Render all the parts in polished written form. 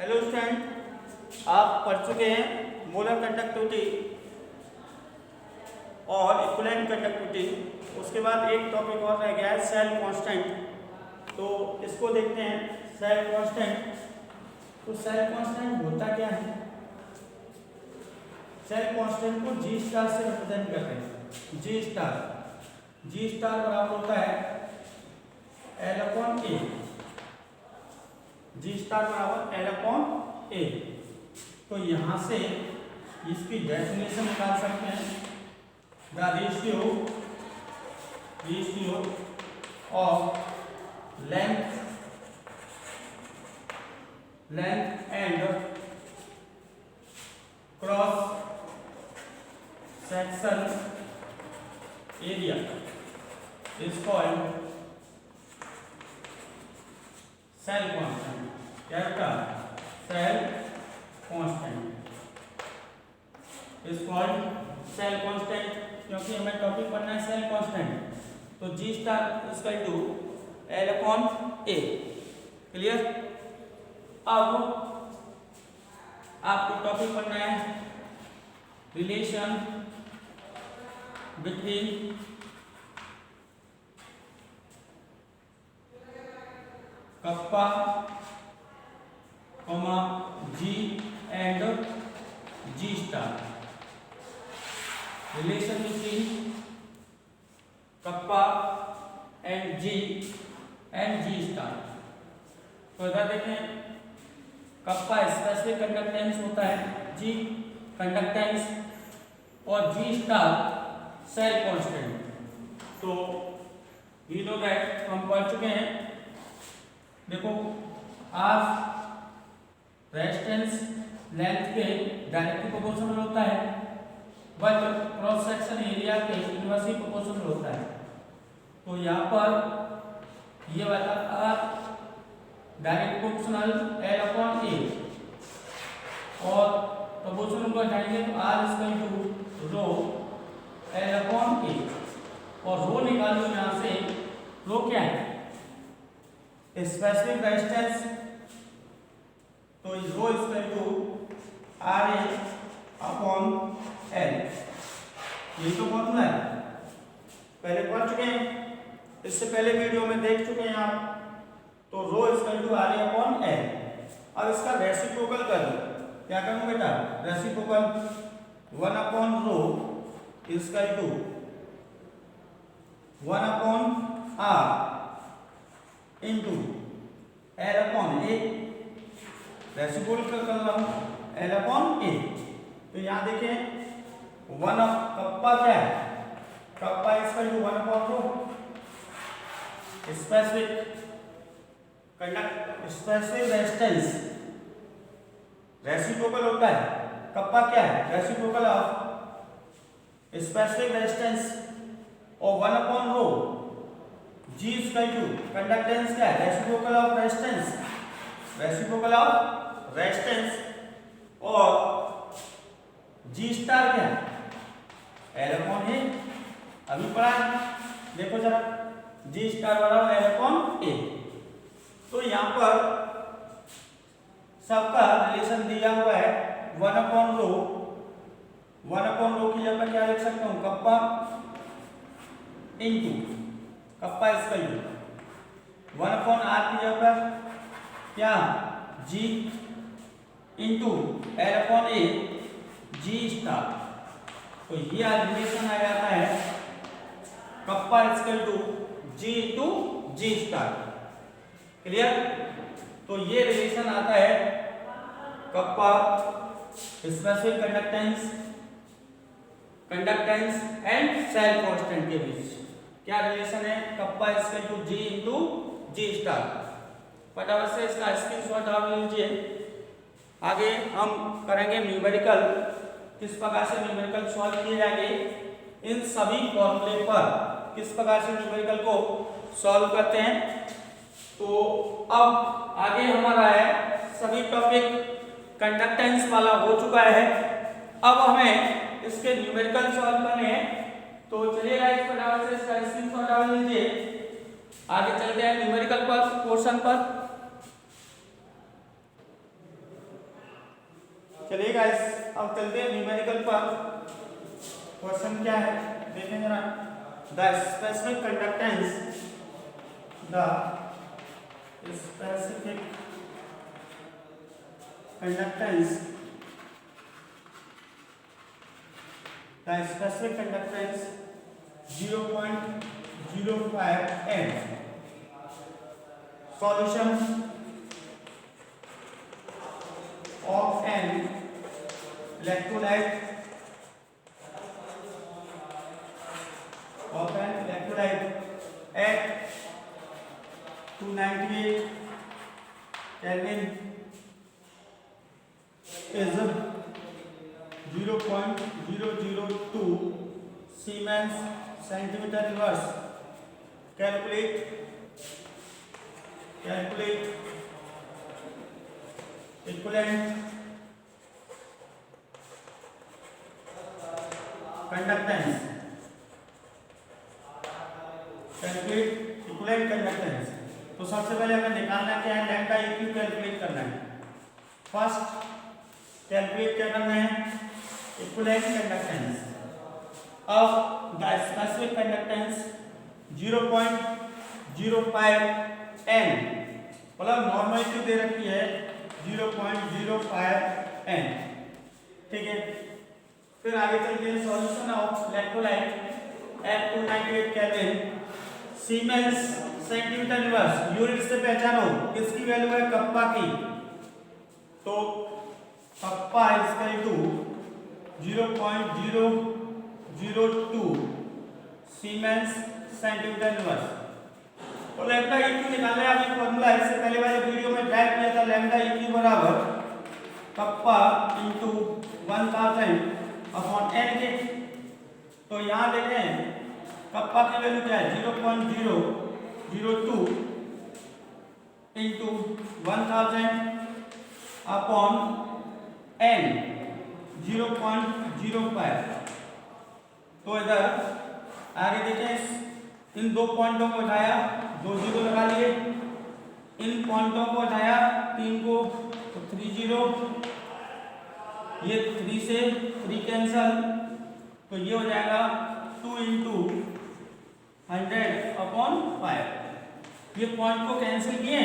Hello student, आप पढ़ चुके हैं मोलर कंडक्टिविटी और इक्विवेलेंट कंडक्टिविटी। उसके बाद एक टॉपिक और रह गया है सेल कांस्टेंट। तो इसको देखते हैं सेल कांस्टेंट। तो सेल कांस्टेंट होता क्या है? सेल कांस्टेंट को जी स्टार से रिप्रेजेंट करते हैं। जी स्टार बराबर होता है L upon A. G star बराबर एल अपॉन ए। तो यहां से इसकी डेफिनेशन निकाल सकते हैं। The ratio of length and cross section area is called cell constant. क्या है? Cell constant is called cell constant, क्योंकि हमें टॉपिक पढ़ना है सेल कांस्टेंट। तो G star is equal to L upon A. Clear? अब आपको टॉपिक पढ़ना है relation between kappa comma G and G star. Relation between kappa and G star. तो इधर देखें, कप्पा स्पेसिफिक कंडक्टेंस होता है, जी कंडक्टेंस, और जी स्टार सेल कांस्टेंट। तो वी नो दैट, हम पढ़ चुके हैं। देखो, आज रेजिस्टेंस लेंथ के डायरेक्टली प्रोपोर्शनल होता है, बट क्रॉस सेक्शन एरिया के इनवर्सली प्रोपोर्शनल होता है। तो यहाँ पर ये बताता direct proportional L upon A, और प्रोपोर्शनल को हटाएंगे तो R is equal to rho L upon A. और रो निकालो यहाँ से। रो क्या है? Specific resistance. तो rho is equal to R A upon L. यही तो फॉर्मूला है, पहले पढ़ चुके हैं, इससे पहले वीडियो में देख चुके हैं आप। तो rho is equal to R A upon L. अब इसका रेसिप्रोकल कर दो। क्या करूं बेटा? Reciprocal 1 upon rho is equal to 1 upon R into L upon A. Reciprocal कर रहा हूं एल अपॉन ए। तो यहां देखें, कप्पा क्या है? Kappa is equal to 1 upon rho. Specific resistance reciprocal होता है। कप्पा क्या है? रेसिप्रोकल ऑफ स्पेसिफिक रेजिस्टेंस और 1 upon rho. G is equal to conductance क्या है? रेसिप्रोकल ऑफ रेजिस्टेंस और जी स्टार क्या है? एल अपॉन ए। अभी पढ़ा है, देखो जरा, जी स्टार बराबर एल अपॉन ए। तो यहां पर सबका रिलेशन दिया हुआ है 1 अपॉन रो। 1 अपॉन रो की जगह क्या लिख सकता हूं? Kappa into kappa equal to 1 upon R की जगह क्या? G into L upon A G star. तो ये रिलेशन आ जाता है kappa equal to G into G star. Clear? तो ये रिलेशन आता है kappa specific conductance and cell constant के बीच। क्या रिलेशन है? Kappa equal to G into G star. फटाफट से इसका स्क्रीनशॉट आप लीजिए। आगे हम करेंगे न्यूमेरिकल, किस प्रकार से न्यूमेरिकल सॉल्व किए जाएंगे इन सभी फॉर्मूले पर, किस प्रकार से न्यूमेरिकल को सॉल्व करते हैं। तो अब आगे हमारा है सभी टॉपिक कंडक्टेंस वाला हो चुका है। अब हमें इसके न्यूमेरिकल सॉल्व करने हैं। तो चलिए गाइस, फटाफट से इसका स्क्रीनशॉट डाल लीजिए। आगे चलते हैं न्यूमेरिकल पर पोर्शन पर। चलिए गाइस, अब चलते हैं न्यूमेरिकल पर। क्वेश्चन क्या है देखें जरा। The specific conductance the specific conductance specific conductance 0.05 n. Solution of an electrolyte at 298 Kelvin is 0.002 Siemens centimeter inverse. Calculate equivalent conductance. तो सबसे पहले हमें निकालना क्या है, लैम्डा इक्यू कैलकुलेट करना है। फर्स्ट कैलकुलेट क्या करना है, equivalent conductance of the specific conductance 0.05 n, मतलब नॉर्मलिटी दे रखी है 0.05 n, ठीक है। फिर आगे चलते हैं, solution of electrolyte at 298 kelvin siemens centimetre inverse. Unit से पहचानो, किसकी वैल्यू है, कप्पा की। तो kappa equal to 0.002 siemens centimetre inverse. तो लैम्डा इक्यू निकालना है। अभी फॉर्मूला इससे पहले वाले वीडियो में ड्राइव किया था। लैम्डा इक्यू बराबर कप्पा इंटू 1000 अपॉन एन के। तो यहाँ देखें कप्पा की वैल्यू क्या है, 0.002 इंटू 1000 अपॉन n 0.05। तो इधर आगे देखें, इन दो पॉइंटों को उठाया, 2 जीरो लगा लिए, इन पॉइंटों को उठाया 3 को, तो 3 जीरो, ये 3 से 3 कैंसल, तो ये हो जाएगा 2 इंटू 100 अपॉन 5। ये पॉइंट को कैंसिल किए,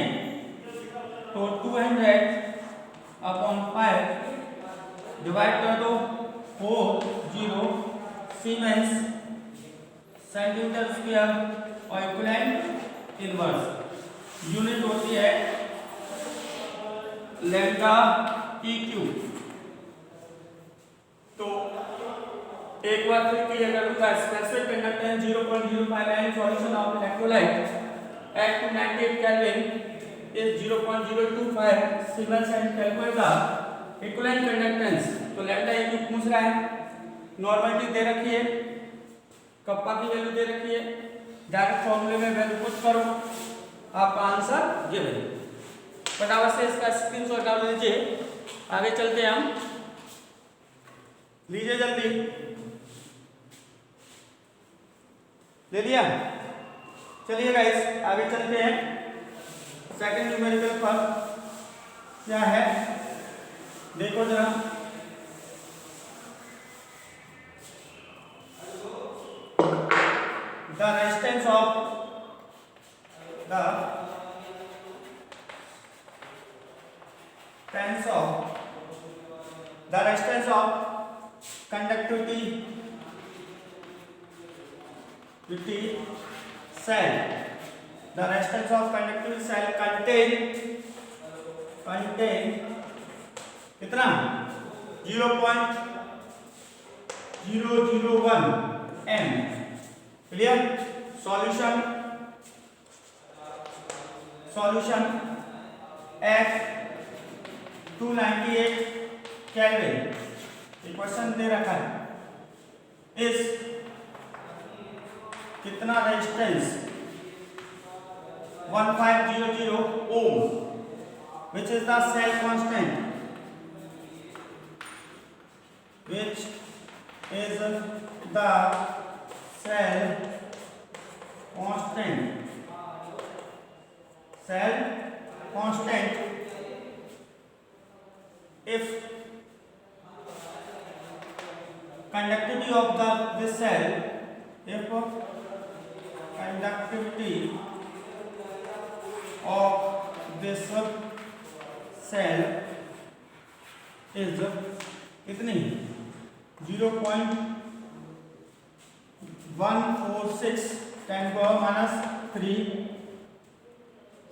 तो 200 अपॉन 5 डिवाइड कर दो 40 सीमेंस सेंटीमीटर स्क्वायर और इक्विवेलेंट इनवर्स। यूनिट होती है लैम्डा इक्यू। तो एक बार फिर क्लियर करूंगा, specific conductance 0.05 n, solution of electrolyte at 298 kelvin is 0.025 siemens centimetre का इक्विवेलेंट कंडक्टेंस। तो लैम्डा इक्यू पूछ रहा है, नॉर्मलिटी दे रखी है, कप्पा की वैल्यू दे रखी है, डायरेक्ट फॉर्मूले में वैल्यू पुट करो, आपका आंसर ये बने। फटाफट से इसका स्क्रीनशॉट डाल लीजिए। आगे चलते हैं हम, लीजिए जल्दी, ले लिया। चलिए गाइस आगे चलते हैं, सेकंड न्यूमेरिकल पर क्या है देखो जरा। The resistance of conductivity cell. The resistance of conductivity cell contain कितना, 0.001 m। Clear. Solution at 298 kelvin, equation दे रखा है। इस कितना resistance 1500 ohm, which is the cell constant, which is the cell constant if conductivity of this cell, if conductivity of this cell is कितनी 0.146 10⁻³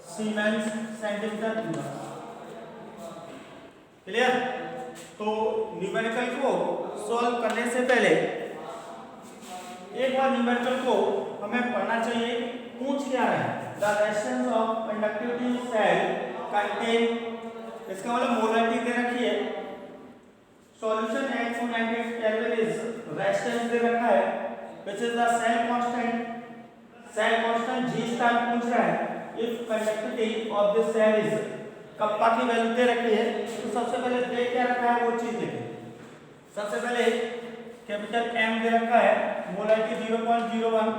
siemens centimetre inverse. Clear? तो numerical को solve करने से पहले एक बार न्यूमेरिकल को हमें पढ़ना चाहिए कि पूछ क्या रहा है। The resistance of conductivity cell contain, इसका मतलब मोलारिटी दे रखी है, solution at 298 kelvin is resistance दे रखा है, which is the cell constant G star पूछ रहा है। If conductivity of this cell is, kappa की वैल्यू दे रखी है, तो सबसे पहले दे क्या रखा है वो चीज देखें। सबसे पहले कैपिटल M दे रखा है, मोलारिटी 0.01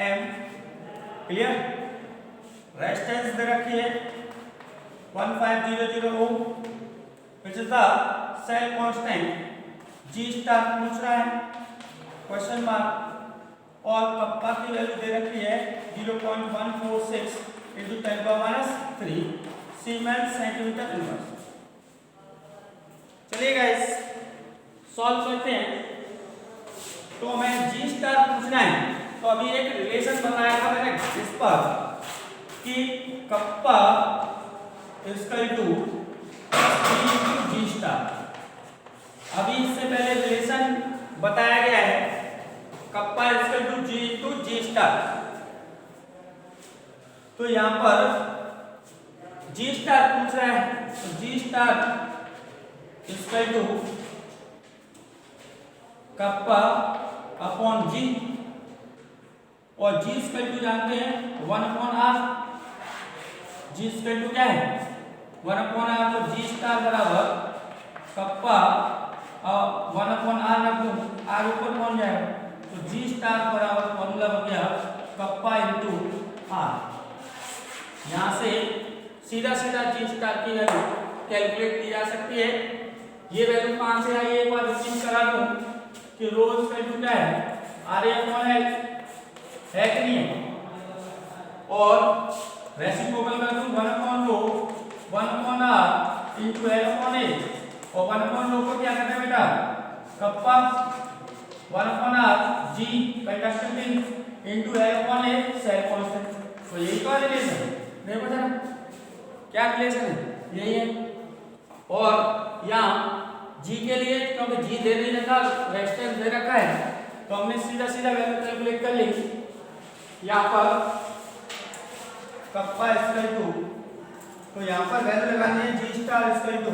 M, क्लियर? रेजिस्टेंस दे रखी है 1500 ohm, which is the cell constant G star पूछ रहा है, क्वेश्चन मार्क, और कप्पा की वैल्यू दे रखी है 0.146 into 10⁻³ सीमेंस सेंटीमीटर इनवर्स। चलिए गाइस सॉल्व करते हैं। तो हमें G स्टार पूछना है, तो अभी एक रिलेशन बनाया था मैंने इस पर कि kappa equal to G star. अभी इससे पहले रिलेशन बताया गया है kappa equal to G star. तो यहां पर G स्टार पूछ रहा है, तो G star equal to kappa upon G, और G इक्वल टू जानते हैं 1/r। G इक्वल टू क्या है 1/r, तो G स्टार बराबर कप्पा 1/r रख दूं, r ऊपर पहुंच जाएगा, तो G स्टार बराबर फॉर्मूला बन गया कप्पा इंटू r। यहाँ से सीधा सीधा G स्टार की वैल्यू कैलकुलेट की जा सकती है। ये वैल्यू कहाँ से आई, एक बार रिपीट करा दूं कि रो इक्वल टू क्या है RA/L है कि नहीं है, और रेसिप्रोकल कर दूं 1/रो 1/r इंटू L/A, और 1/रो को क्या करना है बेटा kappa 1/r G conductivity into L/A cell constant. तो यही तो रिलेशन है, नहीं पता क्या रिलेशन है, यही है। और यहाँ G के लिए क्योंकि G दे नहीं रखा, रेजिस्टेंस दे रखा है, तो हमने सीधा सीधा वैल्यू कैलकुलेट कर ली। यहाँ पर कप्पा इक्वल टू, तो यहाँ पर वैल्यू लगानी है G स्टार इक्वल टू,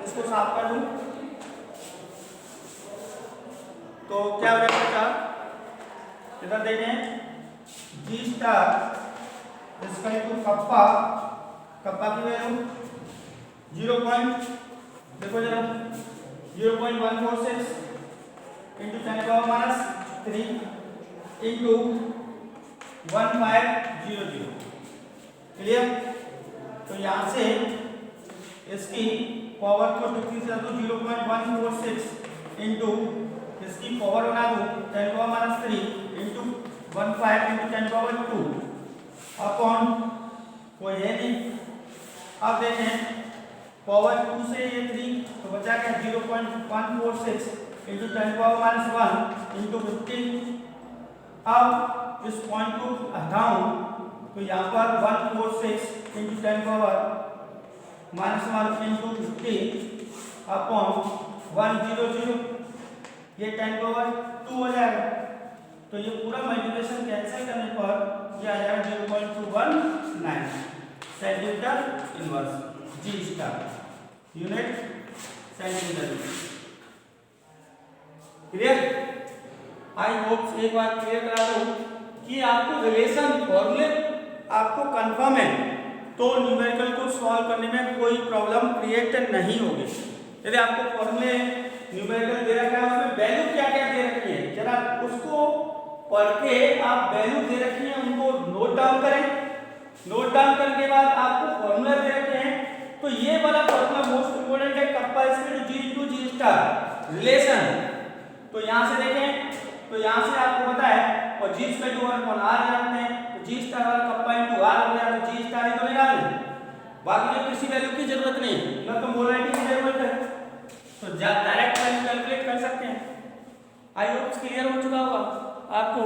इसको साफ कर दूं तो क्या हो जाएगा, इधर देखें G star equal to kappa की वैल्यू 0.146 इंटू 10⁻³ इंटू 1500। क्लियर? तो यहाँ से इसकी पावर को 0.146 इंटू इसकी पावर बना दो 10⁻³ इंटू 15 इंटू 10⁻², अपॉन कोई है नहीं। अब देखें पावर 2 से ये 3, तो बचा क्या 0.146 इंटू 10⁻1 इंटू 15। अब इस पॉइंट को हटाऊं तो यहाँ पर 146 इंटू 10⁻1 इंटू 15 अपॉन 100, ये 10⁻2 हो जाएगा। तो ये पूरा मल्टीप्लिकेशन कैंसिल करने पर ये आ जाएगा 0.219 centimetre inverse G star unit centimetre. Clear? I hope एक बार क्लियर करा दूं कि आपको रिलेशन फॉर्मूले आपको कंफर्म है तो न्यूमेरिकल को सॉल्व करने में कोई प्रॉब्लम क्रिएट नहीं होगी। यदि आपको फॉर्मूले न्यूमेरिकल दे रखा है उसमें वैल्यू क्या क्या दे रखी है, जरा उसको पढ़ के आप वैल्यू दे रखी है उनको नोट डाउन करें। नोट डाउन करने के बाद आपको फॉर्मूला दे रखे हैं, तो ये वाला फॉर्मूला मोस्ट इंपोर्टेंट है kappa equal to G into G star. Relation. तो यहाँ से देखें तो यहाँ से आपको पता है और जी स्क्वायर टू 1/r जानते हैं, तो जी स्टार वाला कप्पा इनटू r हो गया, तो जी स्टार ही तो निकाल लें, बाकी जो किसी वैल्यू की जरूरत नहीं, ना तो मोलरिटी की जरूरत है, तो डायरेक्ट वैल्यू कैलकुलेट कर सकते हैं। आई होप क्लियर हो चुका होगा आपको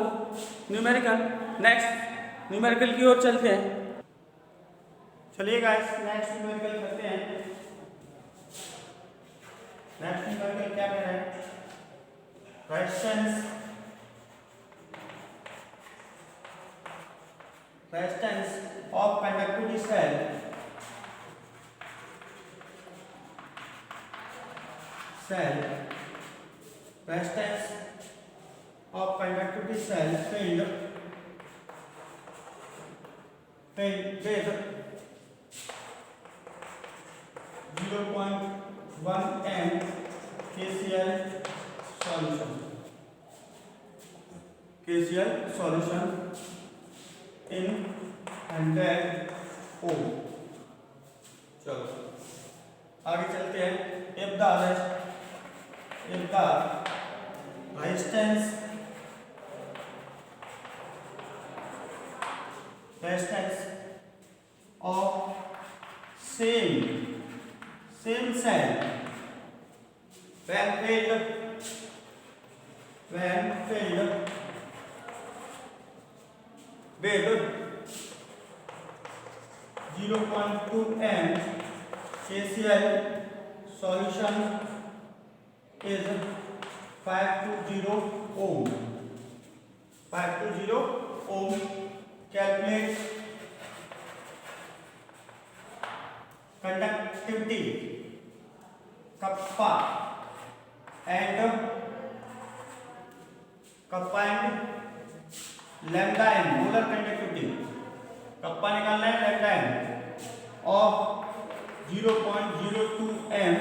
न्यूमेरिकल। नेक्स्ट न्यूमेरिकल की ओर चलते हैं। चलिए गाइस नेक्स्ट न्यूमेरिकल करते हैं। नेक्स्ट न्यूमेरिकल क्या कह रहा है? Resistance of conductivity cell resistance of conductivity cell filled with 0.1 m KCl solution in 100 ohm। चलो आगे चलते हैं। if the resistance of same cell when filled with 0.2 m KCl solution is 520 ohm। Calculate conductivity kappa and lambda n molar conductivity, kappa निकालना है, lambda n of 0.02 m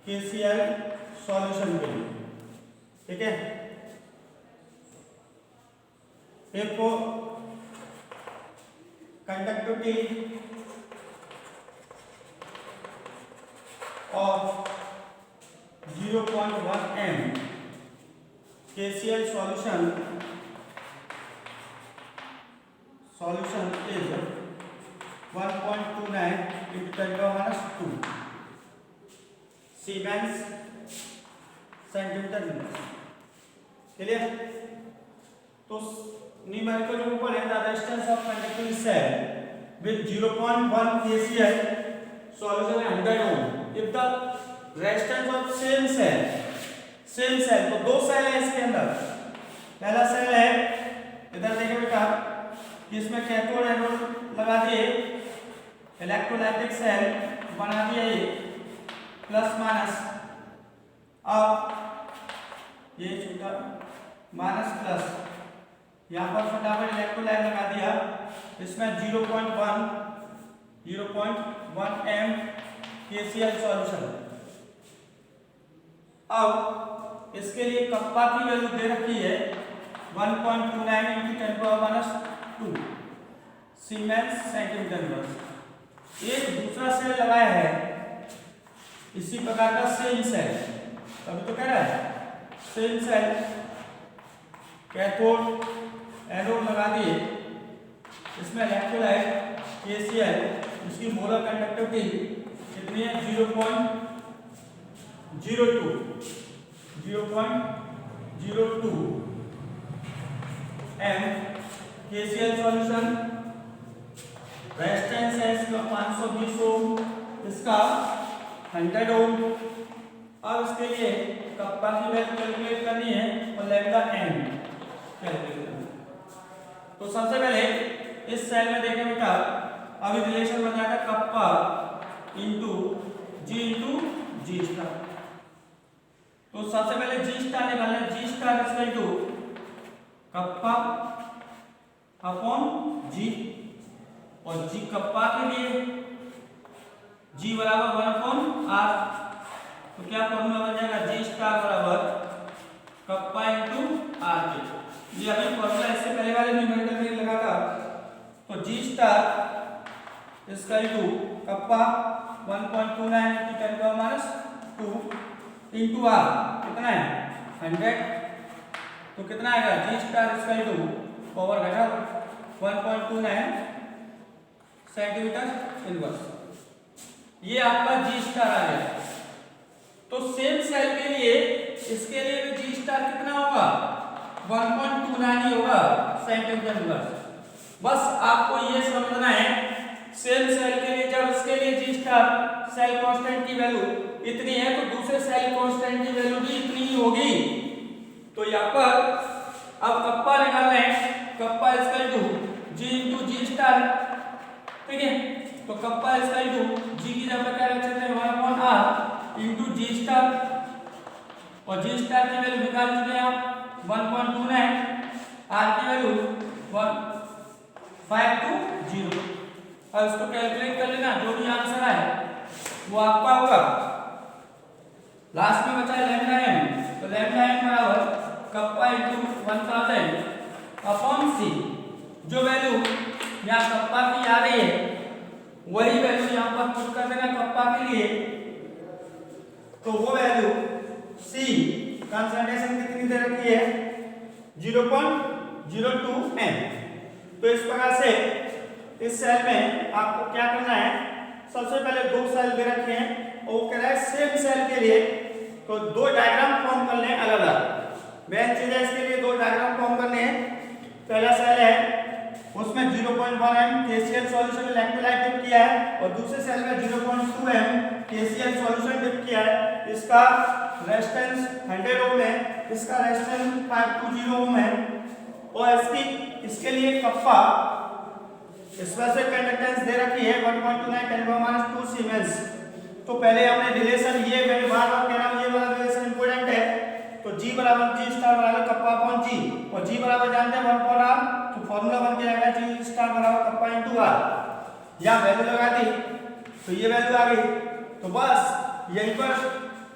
KCl solution के लिए, ठीक है। एक को conductivity of 0.1 m KCl solution is 1.29 into 10⁻²। Siemens centimetre. Clear? तो numerical के ऊपर है the resistance of conductivity cell with 0.1 KCl solution 100 ohm. If the resistance of same cell तो दो सेल है इसके अंदर। पहला सेल है इधर देखो बेटा, इसमें कैथोड एनोड लगा दिए, इलेक्ट्रोलाइटिक सेल बना दिया ये प्लस माइनस। अब ये छोटा माइनस प्लस, यहाँ पर फटाफट इलेक्ट्रोलाइट लगा दिया, इसमें 0.1 m KCl सॉल्यूशन। अब इसके लिए कप्पा की वैल्यू दे रखी है 1.29 into 10⁻²। सीमेंस सेंटीमीटर वर्ग। एक दूसरा सेल लगाया है इसी प्रकार का सेम सेल, तभी तो कह रहा है सेम सेल, कैथोड एनोड लगा दिए, इसमें इलेक्ट्रोलाइट KCl, इसकी मोलर कंडक्टिविटी कितनी है? 0.02 m KCl सॉल्यूशन। रेजिस्टेंस है इसका 520 ओम, इसका 100 ओम। अब इसके लिए कप्पा की वैल्यू कैलकुलेट करनी है और लैम्डा n कैलकुलेट करना है। तो सबसे पहले इस सेल में देखें बेटा, अभी रिलेशन बन जाएगा कप्पा इंटू जी स्टार। तो सबसे पहले जी स्टार निकालना है। G star equal to kappa upon G, और जी कप्पा के लिए जी बराबर 1/r। तो क्या फॉर्मूला बन जाएगा? जी स्टार बराबर कप्पा इंटू आर के। ये अभी फॉर्मूला इससे पहले वाले न्यूमेरिकल में लगा था। तो जी स्टार इसका to kappa 1.29 into 10⁻² into R कितना है 100। तो कितना आएगा जी स्टार इसका टू पावर घटा 1.29 सेंटीमीटर इनवर्स। ये आपका जी स्टार आ गया। तो सेम सेल के लिए इसके लिए भी जी स्टार कितना होगा 1.29 ही होगा सेंटीमीटर इनवर्स। बस आपको ये समझना है सेम सेल के लिए जब इसके लिए जी स्टार सेल कांस्टेंट की वैल्यू इतनी है तो दूसरे सेल कांस्टेंट की वैल्यू भी इतनी ही होगी। तो यहाँ पर अब कप्पा निकालना है, कप्पा इसका to G into G star, ठीक है। तो कप्पा इसका टू जी की जगह क्या रख सकते हैं 1/r इंटू जी स्टार, और जी स्टार की वैल्यू निकाल चुके हैं आप 1.29, आर की वैल्यू 520। अब इसको कैलकुलेट कर लेना, जो भी आंसर आए वो आपका होगा। लास्ट में बचा है लैम्डा एम, तो लैम्डा एम बराबर कप्पा इंटू 1000 अपॉन सी। जो वैल्यू यहाँ कप्पा की आ रही है वही वैल्यू यहाँ पर पुट कर देना कप्पा के लिए। तो वो वैल्यू सी कंसंट्रेशन कितनी दे रखी है 0.02 एम। तो इस प्रकार से इस सेल में आपको क्या करना है, सबसे पहले दो सेल दे रखे हैं और वो कह रहा है सेम सेल के लिए तो दो डायग्राम फॉर्म कर लें अलग अलग। मेन चीज है इसके लिए दो डायग्राम फॉर्म करने हैं। पहला सेल है उसमें 0.1 M KCl solution electrolyte dip किया है और दूसरे सेल में 0.2 एम केसीएल सॉल्यूशन डिप किया है। इसका रेजिस्टेंस 100 ओम है, इसका रेजिस्टेंस 520 ओम है और इसके लिए कप्पा इसमें से कंडक्टेंस दे रखी है 1.29 10⁻² सीमेंस। तो पहले हमने रिलेशन ये मैंने बार बार कह रहा हूं ये वाला रिलेशन इंपॉर्टेंट है। तो G बराबर G स्टार बराबर कप्पा अपॉन G और G बराबर जानते हैं 1/r। तो फार्मूला बन के आएगा G स्टार बराबर कप्पा इंटू आर। यहां वैल्यू लगा दी तो ये वैल्यू आ गई। तो बस यहीं पर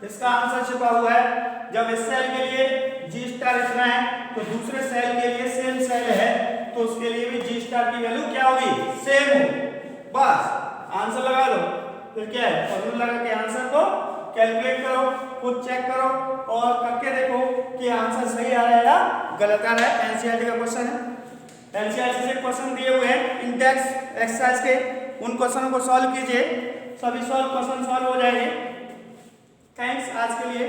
इसका आंसर छिपा हुआ है। जब इस सेल के लिए G स्टार इतना है तो दूसरे सेल के लिए सेम सेल है तो उसके लिए भी G स्टार की वैल्यू क्या होगी सेम हो। बस आंसर लगा दो। फिर क्या है फार्मूला लगा के आंसर को कैलकुलेट करो, खुद चेक करो और करके देखो कि आंसर सही आ रहा है या गलत आ रहा है। एनसीईआरटी का क्वेश्चन है, एनसीईआरटी से क्वेश्चन दिए हुए हैं इंडेक्स एक्सरसाइज के, उन क्वेश्चनों को सॉल्व कीजिए, सभी क्वेश्चन सॉल्व हो जाएंगे। थैंक्स आज के लिए।